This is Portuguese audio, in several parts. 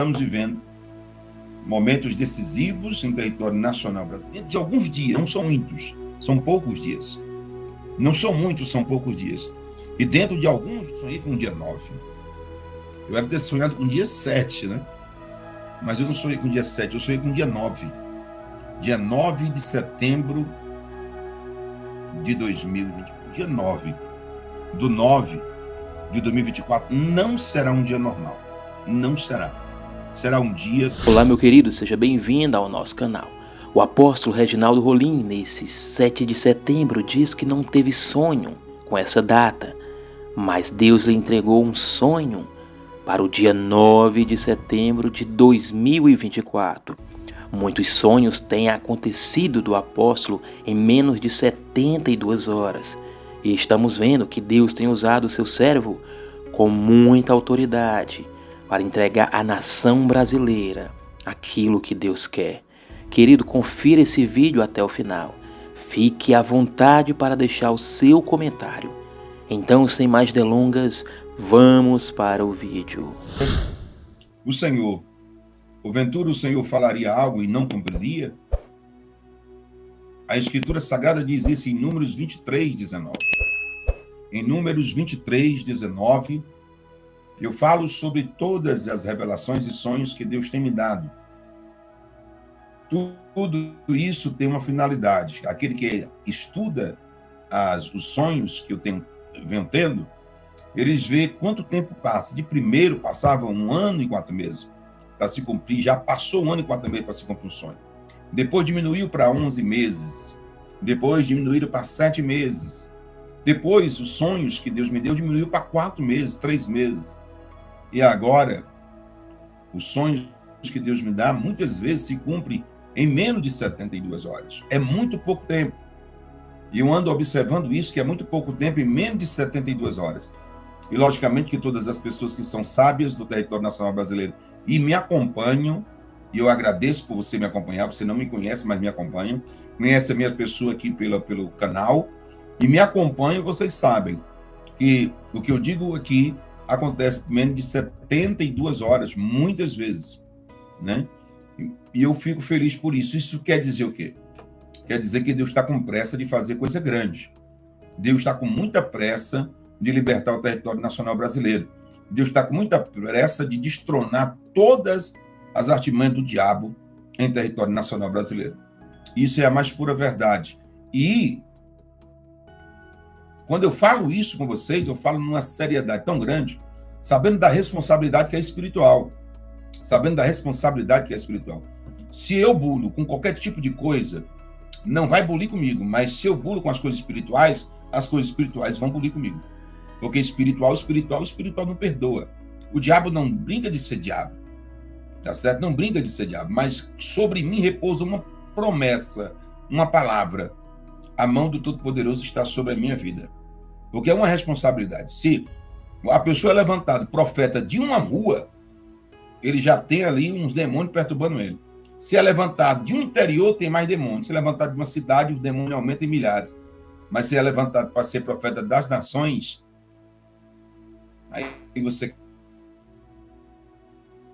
estamos vivendo momentos decisivos em território nacional brasileiro, de alguns dias, não são muitos, são poucos dias. Não são muitos, são poucos dias. E dentro de alguns, eu sonhei com o dia 9. Eu era ter sonhado com o dia 7, né? Mas eu não sonhei com o dia 7, eu sonhei com o dia 9. Dia 9 de setembro de 2020. Dia 9 do 9 de 2024 não será um dia normal. Não será. Será um dia... Olá, meu querido, seja bem-vindo ao nosso canal. O apóstolo Reginaldo Rolim, nesse 7 de setembro, diz que não teve sonho com essa data, mas Deus lhe entregou um sonho para o dia 9 de setembro de 2024. Muitos sonhos têm acontecido do apóstolo em menos de 72 horas. E estamos vendo que Deus tem usado o seu servo com muita autoridade para entregar à nação brasileira aquilo que Deus quer. Querido, confira esse vídeo até o final. Fique à vontade para deixar o seu comentário. Então, sem mais delongas, vamos para o vídeo. O Senhor, porventura o Senhor falaria algo e não cumpriria? A Escritura Sagrada diz isso em Números 23, 19. Em Números 23, 19, eu falo sobre todas as revelações e sonhos que Deus tem me dado. Tudo isso tem uma finalidade. Aquele que estuda os sonhos que eu venho tendo, eles vê quanto tempo passa. De primeiro passava 1 ano e 4 meses para se cumprir, já passou 1 ano e 4 meses para se cumprir um sonho. Depois diminuiu para 11 meses, depois diminuíram para 7 meses. Depois, os sonhos que Deus me deu diminuiu para 4 meses, 3 meses. E agora, os sonhos que Deus me dá, muitas vezes se cumprem em menos de 72 horas. É muito pouco tempo. E eu ando observando isso, que é muito pouco tempo, em menos de 72 horas. E, logicamente, que todas as pessoas que são sábias do território nacional brasileiro e me acompanham, e eu agradeço por você me acompanhar, você não me conhece, mas me acompanha, conhece a minha pessoa aqui pelo canal, e me acompanham, vocês sabem que o que eu digo aqui acontece em menos de 72 horas, muitas vezes, né? E eu fico feliz por isso. Isso quer dizer o quê? Quer dizer que Deus está com pressa de fazer coisa grande. Deus está com muita pressa de libertar o território nacional brasileiro. Deus está com muita pressa de destronar todas as artimanhas do diabo em território nacional brasileiro. Isso é a mais pura verdade. E quando eu falo isso com vocês, eu falo numa seriedade tão grande, sabendo da responsabilidade que é espiritual. Sabendo da responsabilidade que é espiritual. Se eu bulo com qualquer tipo de coisa, não vai bulir comigo, mas se eu bulo com as coisas espirituais vão bulir comigo. Porque espiritual não perdoa. O diabo não brinca de ser diabo, tá certo? Não brinca de ser diabo, mas sobre mim repousa uma promessa, uma palavra. A mão do Todo-Poderoso está sobre a minha vida. Porque é uma responsabilidade. Se a pessoa é levantada, profeta de uma rua, ele já tem ali uns demônios perturbando ele. Se é levantado de um interior, tem mais demônios. Se é levantado de uma cidade, o demônio aumenta em milhares. Mas se é levantado para ser profeta das nações, aí você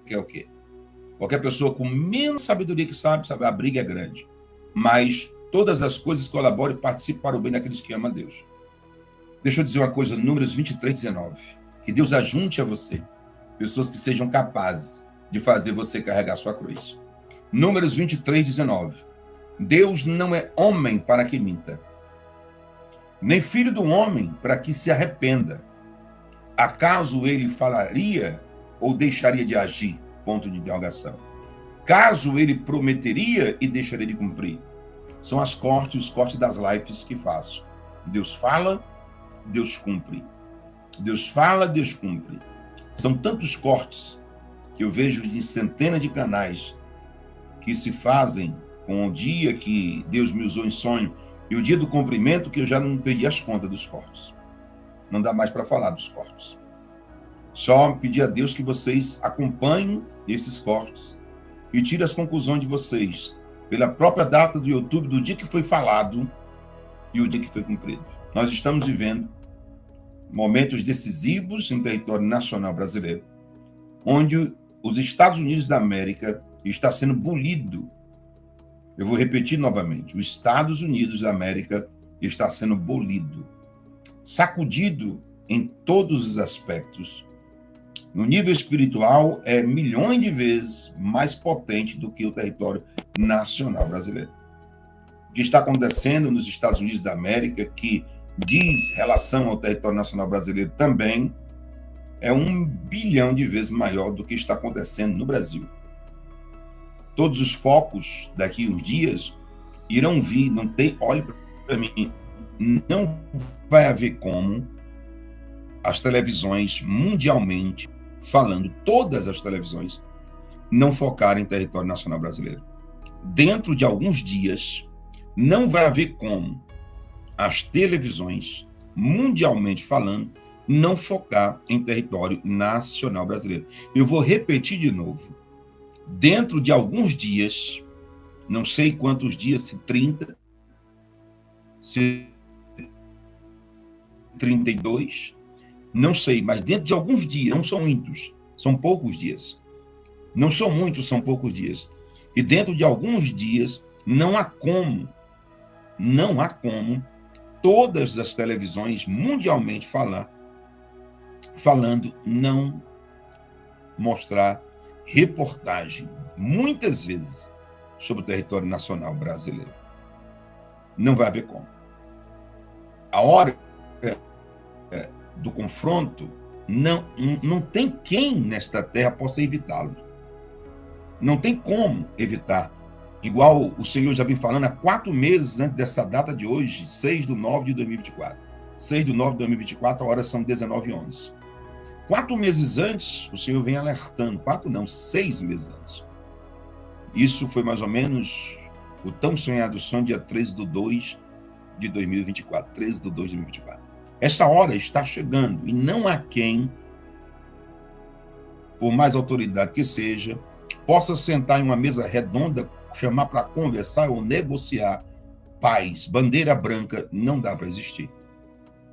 quer o quê? Qualquer pessoa com menos sabedoria que sabe, a briga é grande. Mas todas as coisas colaboram e participam para o bem daqueles que amam a Deus. Deixa eu dizer uma coisa, Números 23, 19. Que Deus ajunte a você pessoas que sejam capazes de fazer você carregar sua cruz. Números 23, 19. Deus não é homem para que minta, nem filho do homem para que se arrependa. Acaso ele falaria ou deixaria de agir? Ponto de interrogação. Caso ele prometeria e deixaria de cumprir? São os cortes das lives que faço. Deus fala, Deus cumpre. Deus fala, Deus cumpre. São tantos cortes que eu vejo de centenas de canais que se fazem com o dia que Deus me usou em sonho e o dia do cumprimento, que eu já não perdi as contas dos cortes. Não dá mais para falar dos cortes. Só pedir a Deus que vocês acompanhem esses cortes e tirem as conclusões de vocês pela própria data do YouTube, do dia que foi falado e o dia que foi cumprido. Nós estamos vivendo momentos decisivos em território nacional brasileiro, onde os Estados Unidos da América está sendo bolido. Eu vou repetir novamente. Os Estados Unidos da América está sendo bolido, sacudido em todos os aspectos. No nível espiritual, é milhões de vezes mais potente do que o território nacional brasileiro. O que está acontecendo nos Estados Unidos da América, que diz relação ao território nacional brasileiro também, é 1 bilhão de vezes maior do que está acontecendo no Brasil. Todos os focos daqui uns dias irão vir, não tem, olhe para mim, não vai haver como as televisões mundialmente falando, todas as televisões, não focarem em território nacional brasileiro. Dentro de alguns dias, não vai haver como as televisões, mundialmente falando, não focar em território nacional brasileiro. Eu vou repetir de novo. Dentro de alguns dias, não sei quantos dias, se 30, se 32, não sei, mas dentro de alguns dias, não são muitos, são poucos dias. Não são muitos, são poucos dias. E dentro de alguns dias, não há como todas as televisões mundialmente falando, não mostrar reportagem, muitas vezes, sobre o território nacional brasileiro. Não vai haver como. A hora do confronto, não tem quem nesta terra possa evitá-lo. Não tem como evitar. Igual o Senhor já vem falando há 4 meses antes dessa data de hoje, 6/9/2024. 6/9/2024, a hora são 19h11. 4 meses antes, o Senhor vem alertando. 4 não, 6 meses antes. Isso foi mais ou menos o tão sonhado sonho, dia 13/2/2024. 13/2/2024. Essa hora está chegando e não há quem, por mais autoridade que seja, possa sentar em uma mesa redonda, chamar para conversar ou negociar paz. Bandeira branca não dá para existir.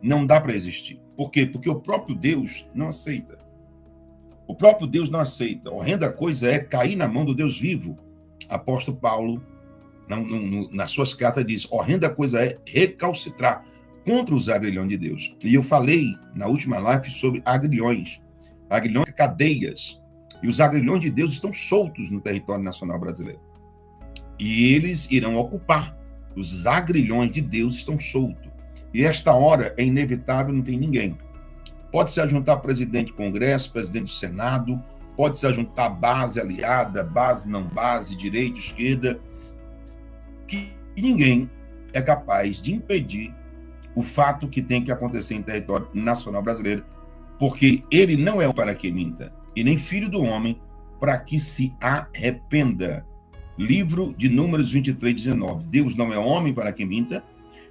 Não dá para existir. Por quê? Porque o próprio Deus não aceita. O próprio Deus não aceita. Horrenda coisa é cair na mão do Deus vivo. Apóstolo Paulo, nas suas cartas, diz: horrenda coisa é recalcitrar contra os agrilhões de Deus. E eu falei na última live sobre agrilhões. Agrilhões, cadeias. E os agrilhões de Deus estão soltos no território nacional brasileiro. E eles irão ocupar. Os agrilhões de Deus estão soltos. E esta hora é inevitável, não tem ninguém. Pode se ajuntar presidente do Congresso, presidente do Senado, pode se ajuntar base aliada, base não base, direita, esquerda, que ninguém é capaz de impedir o fato que tem que acontecer em território nacional brasileiro, porque ele não é para que minta, e nem filho do homem para que se arrependa. Livro de Números 23:19. Deus não é homem para que minta,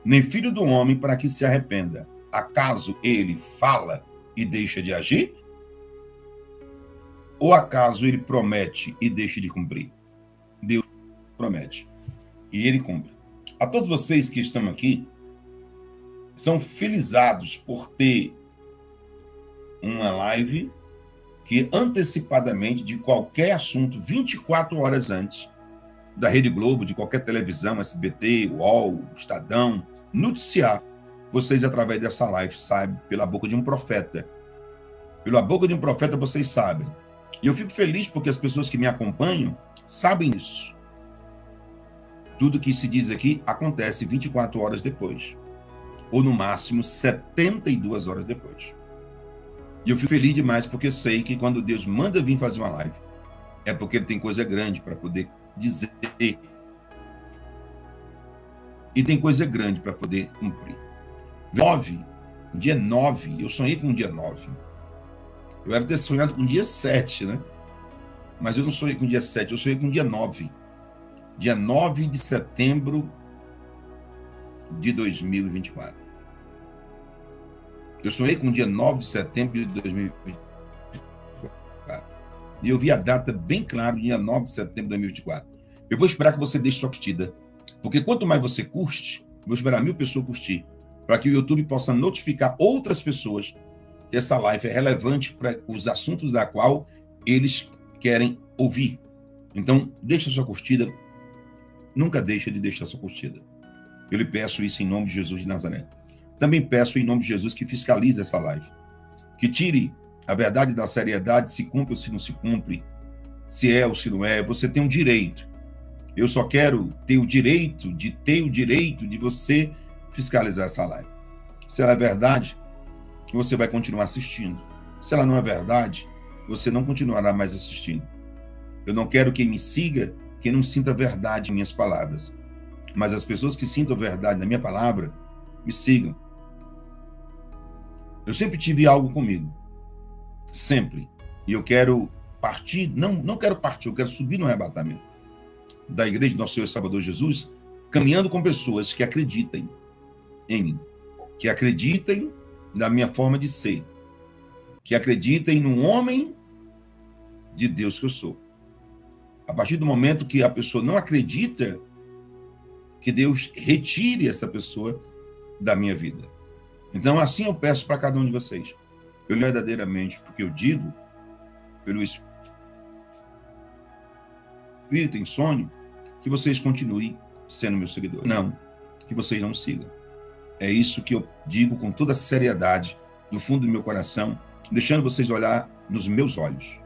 nem filho do homem para que se arrependa. Acaso ele fala e deixa de agir? Ou acaso ele promete e deixa de cumprir? Deus promete e ele cumpre. A todos vocês que estão aqui, são felizados por ter uma live que antecipadamente, de qualquer assunto, 24 horas antes, da Rede Globo, de qualquer televisão, SBT, UOL, Estadão, noticiar, vocês, através dessa live, sabem, pela boca de um profeta. Pela boca de um profeta, vocês sabem. E eu fico feliz porque as pessoas que me acompanham sabem isso. Tudo que se diz aqui acontece 24 horas depois. Ou, no máximo, 72 horas depois. E eu fico feliz demais porque sei que quando Deus manda vir fazer uma live, é porque ele tem coisa grande para poder dizer. E tem coisa grande para poder cumprir. Dia 9, eu sonhei com o dia 9. Eu era ter sonhado com o dia 7, né? Mas eu não sonhei com o dia 7, eu sonhei com o dia 9. Dia 9 de setembro de 2024. Eu sonhei com o dia 9 de setembro de 2024. E eu vi a data bem clara, dia 9 de setembro de 2024. Eu vou esperar que você deixe sua curtida. Porque quanto mais você curte, vou esperar 1000 pessoas curtir, para que o YouTube possa notificar outras pessoas que essa live é relevante para os assuntos da qual eles querem ouvir. Então, deixa sua curtida. Nunca deixa de deixar sua curtida. Eu lhe peço isso em nome de Jesus de Nazaré. Também peço em nome de Jesus que fiscalize essa live. Que tire a verdade da seriedade, se cumpre ou se não se cumpre, se é ou se não é. Você tem um direito. Eu só quero ter o direito de você fiscalizar essa live. Se ela é verdade, você vai continuar assistindo. Se ela não é verdade, você não continuará mais assistindo. Eu não quero quem me siga, quem não sinta verdade em minhas palavras. Mas as pessoas que sintam verdade na minha palavra, me sigam. Eu sempre tive algo comigo. Sempre. E eu quero partir, não quero partir, eu quero subir no arrebatamento da igreja do nosso Senhor e Salvador Jesus, caminhando com pessoas que acreditem em mim, que acreditem na minha forma de ser, que acreditem no homem de Deus que eu sou. A partir do momento que a pessoa não acredita, que Deus retire essa pessoa da minha vida. Então, assim eu peço para cada um de vocês. Eu verdadeiramente, porque eu digo, pelo Espírito em sonho, que vocês continuem sendo meu seguidor. Não, que vocês não sigam. É isso que eu digo com toda a seriedade, do fundo do meu coração, deixando vocês olhar nos meus olhos.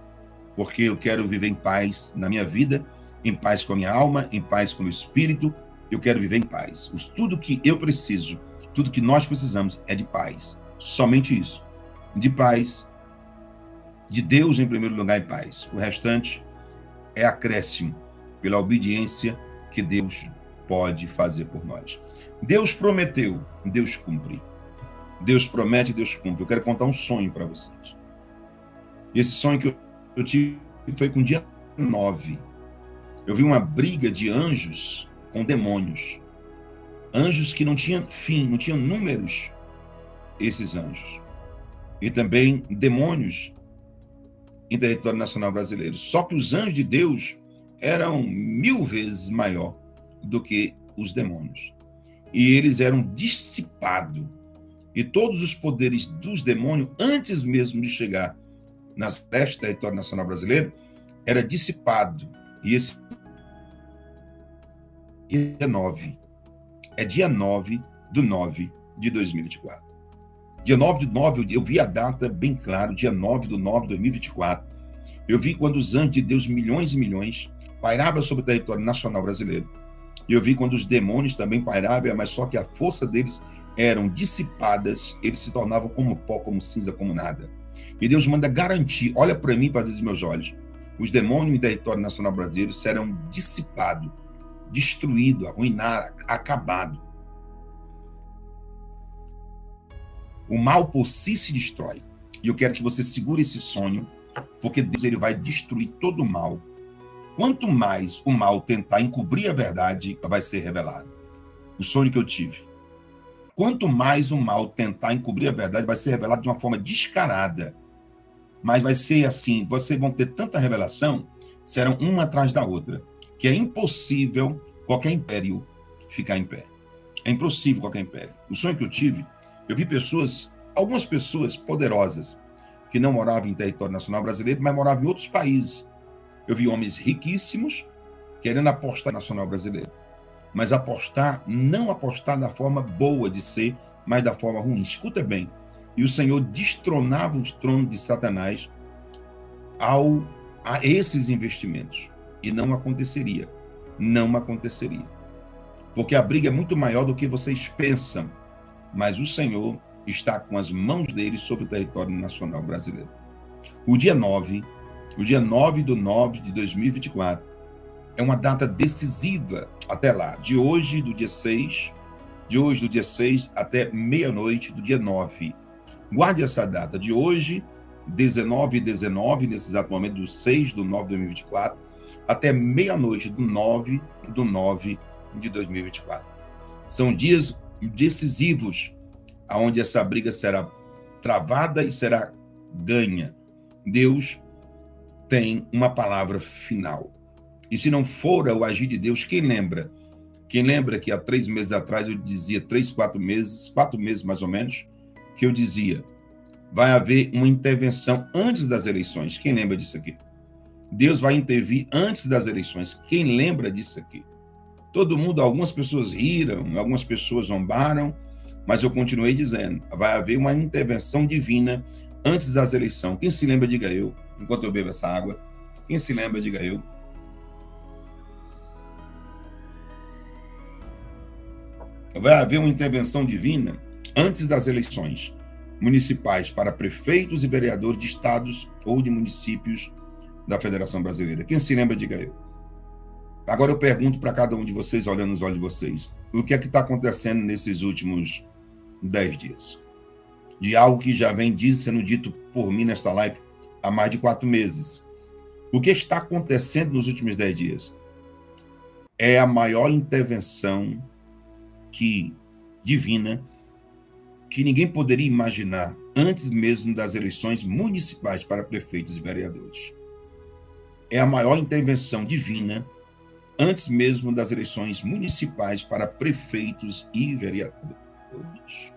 Porque eu quero viver em paz na minha vida, em paz com a minha alma, em paz com o meu espírito. Eu quero viver em paz. Tudo que eu preciso, tudo que nós precisamos é de paz. Somente isso. De paz, de Deus em primeiro lugar em paz. O restante é acréscimo pela obediência que Deus pode fazer por nós. Deus prometeu, Deus cumpre. Deus promete, Deus cumpre. Eu quero contar um sonho para vocês. Esse sonho que eu tive foi com o dia 9. Eu vi uma briga de anjos com demônios. Anjos que não tinham fim, não tinham números, esses anjos. E também demônios em território nacional brasileiro. Só que os anjos de Deus eram 1000 vezes maior do que os demônios. E eles eram dissipados. E todos os poderes dos demônios, antes mesmo de chegar nas festas do território nacional brasileiro, era dissipado. E esse dia 9. É dia 9 do 9 de 2024. Dia 9 do 9, eu vi a data bem claro, dia 9 do 9 de 2024. Eu vi quando os anjos de Deus, milhões e milhões, pairavam sobre o território nacional brasileiro. E eu vi quando os demônios também pairavam, mas só que a força deles eram dissipadas, eles se tornavam como pó, como cinza, como nada. E Deus manda garantir, olha para mim, para dentro dos meus olhos, os demônios em território nacional brasileiro serão dissipados, destruídos, arruinados, acabados. O mal por si se destrói. E eu quero que você segure esse sonho, porque Deus ele vai destruir todo o mal. Quanto mais o mal tentar encobrir a verdade, vai ser revelado. O sonho que eu tive. Quanto mais o mal tentar encobrir a verdade, vai ser revelado de uma forma descarada. Mas vai ser assim, vocês vão ter tanta revelação, serão uma atrás da outra, que é impossível qualquer império ficar em pé. É impossível qualquer império. O sonho que eu tive, eu vi pessoas, algumas pessoas poderosas, que não moravam em território nacional brasileiro, mas moravam em outros países. Eu vi homens riquíssimos querendo apostar no nacional brasileiro. Mas não apostar da forma boa de ser, mas da forma ruim. Escuta bem. E o Senhor destronava o trono de Satanás a esses investimentos. E não aconteceria. Não aconteceria. Porque a briga é muito maior do que vocês pensam. Mas o Senhor está com as mãos dele sobre o território nacional brasileiro. O dia 9 do 9 de 2024, é uma data decisiva até lá. De hoje, do dia 6 até meia-noite do dia 9. Guarde essa data. De hoje, 19, nesse exato momento, do 6 do 9 de 2024, até meia-noite do 9 de 2024. São dias decisivos, onde essa briga será travada e será ganha. Deus tem uma palavra final. E se não for o agir de Deus, quem lembra? Quem lembra que há 3 meses atrás eu dizia, 4 meses mais ou menos, que eu dizia, vai haver uma intervenção antes das eleições. Quem lembra disso aqui? Deus vai intervir antes das eleições. Quem lembra disso aqui? Todo mundo, algumas pessoas riram, algumas pessoas zombaram, mas eu continuei dizendo, vai haver uma intervenção divina antes das eleições. Quem se lembra, diga eu, enquanto eu bebo essa água. Quem se lembra, diga eu. Vai haver uma intervenção divina antes das eleições municipais para prefeitos e vereadores de estados ou de municípios da Federação Brasileira. Quem se lembra, diga eu. Agora eu pergunto para cada um de vocês, olhando nos olhos de vocês, o que é que está acontecendo nesses últimos 10 dias? De algo que já vem sendo dito por mim nesta live há mais de 4 meses. O que está acontecendo nos últimos 10 dias? É a maior intervenção divina que ninguém poderia imaginar antes mesmo das eleições municipais para prefeitos e vereadores. É a maior intervenção divina antes mesmo das eleições municipais para prefeitos e vereadores.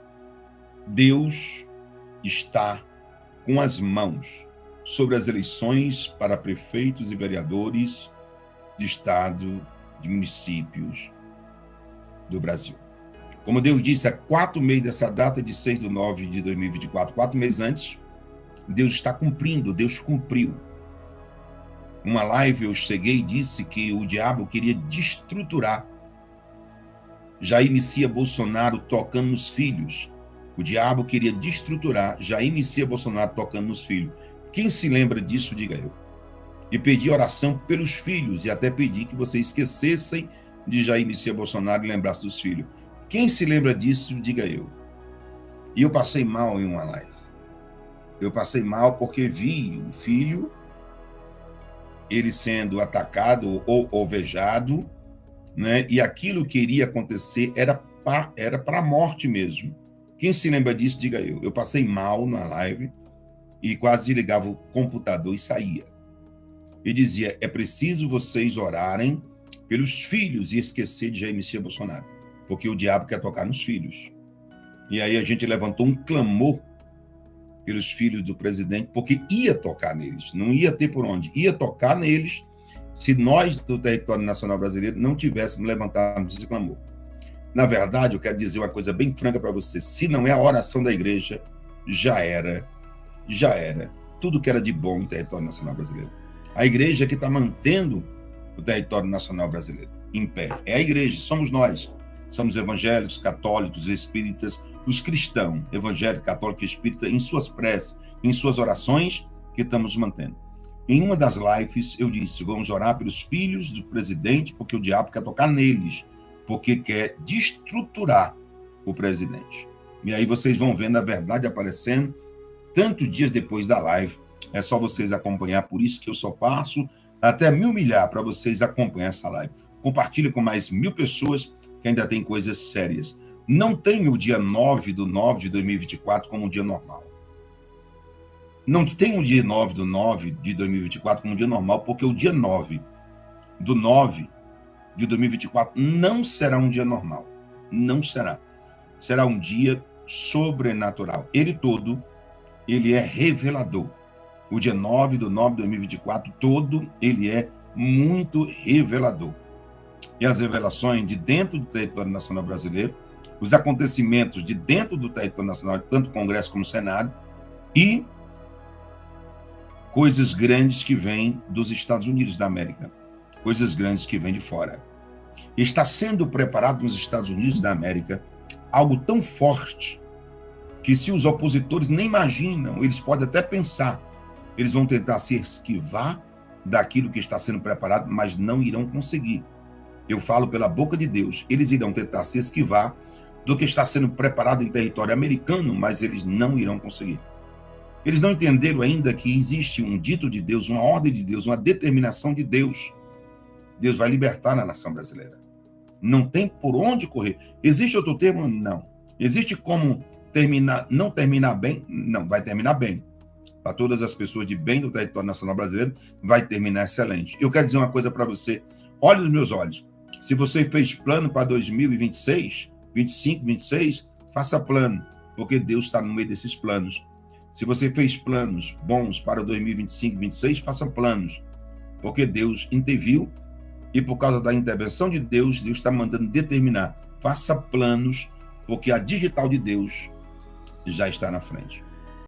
Deus está com as mãos sobre as eleições para prefeitos e vereadores de estado, de municípios do Brasil. Como Deus disse, há 4 meses dessa data de 6/9/2024, 4 meses antes, Deus está cumprindo, Deus cumpriu. Uma live eu cheguei e disse que o diabo queria destruturar Jair Messias Bolsonaro tocando nos filhos. O diabo queria destruturar Jair Messias Bolsonaro tocando nos filhos. Quem se lembra disso, diga eu. E pedi oração pelos filhos e até pedi que vocês esquecessem de Jair Messias Bolsonaro e lembrassem dos filhos. Quem se lembra disso, diga eu. E eu passei mal em uma live. Eu passei mal porque vi o filho, ele sendo atacado ou alvejado, né? E aquilo que iria acontecer era para a morte mesmo. Quem se lembra disso, diga eu. Eu passei mal na live e quase desligava o computador e saía. E dizia, é preciso vocês orarem pelos filhos e esquecer de Jair Messias Bolsonaro, porque o diabo quer tocar nos filhos. E aí a gente levantou um clamor pelos filhos do presidente, porque ia tocar neles, não ia ter por onde, ia tocar neles se nós do território nacional brasileiro não tivéssemos levantado esse clamor. Na verdade, eu quero dizer uma coisa bem franca para você, se não é a oração da igreja, já era tudo que era de bom em território nacional brasileiro. A igreja que está mantendo o território nacional brasileiro em pé, é a igreja, somos nós. Somos evangélicos, católicos, espíritas, os cristãos, evangélico, católico e espírita, em suas preces, em suas orações, que estamos mantendo. Em uma das lives, eu disse, vamos orar pelos filhos do presidente, porque o diabo quer tocar neles, porque quer destruturar o presidente. E aí vocês vão vendo a verdade aparecendo, tantos dias depois da live, é só vocês acompanhar, por isso que eu só passo até me humilhar para vocês acompanhar essa live. Compartilhe com mais 1000 pessoas, que ainda tem coisas sérias. Não tem o dia 9/9/2024 como um dia normal. Não tem o dia 9/9/2024 como um dia normal, porque o dia 9/9/2024 não será um dia normal. Não será. Será um dia sobrenatural. Ele é revelador. O dia 9/9/2024 todo, ele é muito revelador. E as revelações de dentro do território nacional brasileiro, os acontecimentos de dentro do território nacional, tanto Congresso como Senado, e coisas grandes que vêm dos Estados Unidos da América, coisas grandes que vêm de fora. Está sendo preparado nos Estados Unidos da América algo tão forte que se os opositores nem imaginam, eles podem até pensar, eles vão tentar se esquivar daquilo que está sendo preparado, mas não irão conseguir. Eu falo pela boca de Deus, eles irão tentar se esquivar do que está sendo preparado em território americano, mas eles não irão conseguir. Eles não entenderam ainda que existe um dito de Deus, uma ordem de Deus, uma determinação de Deus. Deus vai libertar a nação brasileira. Não tem por onde correr. Existe outro termo? Não. Existe como não terminar bem? Não, vai terminar bem. Para todas as pessoas de bem do território nacional brasileiro, vai terminar excelente. Eu quero dizer uma coisa para você. Olhe nos meus olhos. Se você fez plano para 2026, 25, 26, faça plano, porque Deus está no meio desses planos. Se você fez planos bons para 2025, 26, faça planos, porque Deus interviu e por causa da intervenção de Deus, Deus está mandando determinar, faça planos, porque a digital de Deus já está na frente.